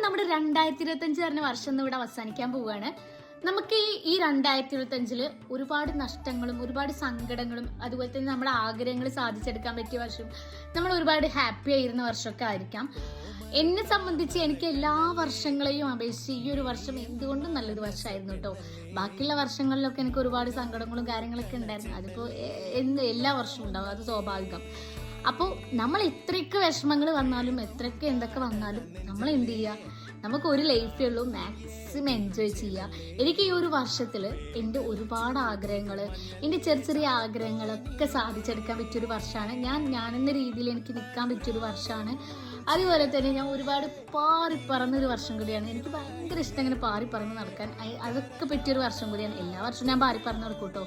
നമ്മുടെ 2025 പറഞ്ഞ വർഷം ഇവിടെ അവസാനിക്കാൻ പോവുകയാണ്. നമുക്ക് ഈ 2025 ഒരുപാട് നഷ്ടങ്ങളും ഒരുപാട് സങ്കടങ്ങളും അതുപോലെ തന്നെ നമ്മുടെ ആഗ്രഹങ്ങൾ സാധിച്ചെടുക്കാൻ പറ്റിയ വർഷം, നമ്മൾ ഒരുപാട് ഹാപ്പി ആയിരുന്ന വർഷമൊക്കെ ആയിരിക്കാം. എന്നെ സംബന്ധിച്ച് എനിക്ക് എല്ലാ വർഷങ്ങളെയും അപേക്ഷിച്ച് ഈ ഒരു വർഷം എന്തുകൊണ്ടും നല്ലൊരു വർഷമായിരുന്നു കേട്ടോ. ബാക്കിയുള്ള വർഷങ്ങളിലൊക്കെ എനിക്ക് ഒരുപാട് സങ്കടങ്ങളും കാര്യങ്ങളൊക്കെ ഉണ്ടായിരുന്നു. അതിപ്പോൾ എല്ലാ വർഷവും ഉണ്ടാവും, അത് സ്വാഭാവികം. അപ്പോൾ നമ്മൾ എത്രയൊക്കെ വിഷമങ്ങൾ വന്നാലും എത്രയൊക്കെ എന്തൊക്കെ വന്നാലും നമ്മൾ എന്ത് ചെയ്യുക, നമുക്ക് ഒരു ലൈഫേ ഉള്ളൂ, മാക്സിമം എൻജോയ് ചെയ്യുക. എനിക്ക് ഈ ഒരു വർഷത്തിൽ എൻ്റെ ഒരുപാട് ആഗ്രഹങ്ങൾ, എൻ്റെ ചെറിയ ചെറിയ ആഗ്രഹങ്ങളൊക്കെ സാധിച്ചെടുക്കാൻ പറ്റിയൊരു വർഷമാണ്. ഞാനെന്ന രീതിയിൽ എനിക്ക് നിൽക്കാൻ പറ്റിയൊരു വർഷമാണ്. അതുപോലെ തന്നെ ഞാൻ ഒരുപാട് പാറിപ്പറന്നൊരു വർഷം കൂടിയാണ്. എനിക്ക് ഭയങ്കര ഇഷ്ടം ഇങ്ങനെ പാറിപ്പറന്ന് നടക്കാൻ, അതൊക്കെ പറ്റിയൊരു വർഷം കൂടിയാണ്. എല്ലാ വർഷവും ഞാൻ പാറിപ്പറന്ന് നടക്കും കേട്ടോ.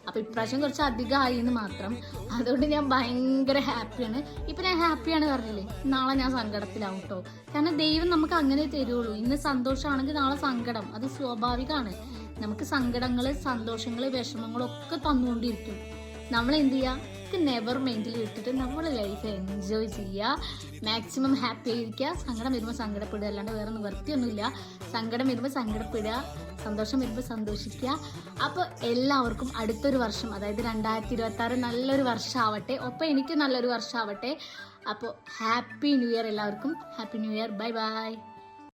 അപ്പോൾ ഇപ്രാവശ്യം കുറച്ച് അധികമായി എന്ന് മാത്രം. അതുകൊണ്ട് ഞാൻ ഭയങ്കര ഹാപ്പിയാണ്. ഇപ്പം ഞാൻ ഹാപ്പിയാണ് പറഞ്ഞില്ലേ, നാളെ ഞാൻ സങ്കടത്തിലാവും കേട്ടോ. കാരണം ദൈവം നമുക്ക് അങ്ങനെ തരുള്ളൂ. ഇന്ന് സന്തോഷമാണെങ്കിൽ നാളെ സങ്കടം, അത് സ്വാഭാവികമാണ്. നമുക്ക് സങ്കടങ്ങൾ, സന്തോഷങ്ങൾ, വിഷമങ്ങളൊക്കെ തന്നുകൊണ്ടിരിക്കും. നമ്മൾ എന്ത് ചെയ്യുക, നെവർ മൈൻഡിൽ ഇട്ടിട്ട് നമ്മുടെ ലൈഫ് എൻജോയ് ചെയ്യുക, മാക്സിമം ഹാപ്പി ആയിരിക്കുക. സങ്കടം വരുമ്പോൾ സങ്കടപ്പെടുക, അല്ലാണ്ട് വേറെ നിവർത്തിയൊന്നുമില്ല. സങ്കടം വരുമ്പോൾ സങ്കടപ്പെടുക, സന്തോഷം വരുമ്പോൾ സന്തോഷിക്കുക. അപ്പോൾ എല്ലാവർക്കും അടുത്തൊരു വർഷം, അതായത് 2026 നല്ലൊരു വർഷമാവട്ടെ. ഒപ്പം എനിക്ക് നല്ലൊരു വർഷമാവട്ടെ. അപ്പോൾ ഹാപ്പി ന്യൂ ഇയർ എല്ലാവർക്കും. Happy new year. Bye bye.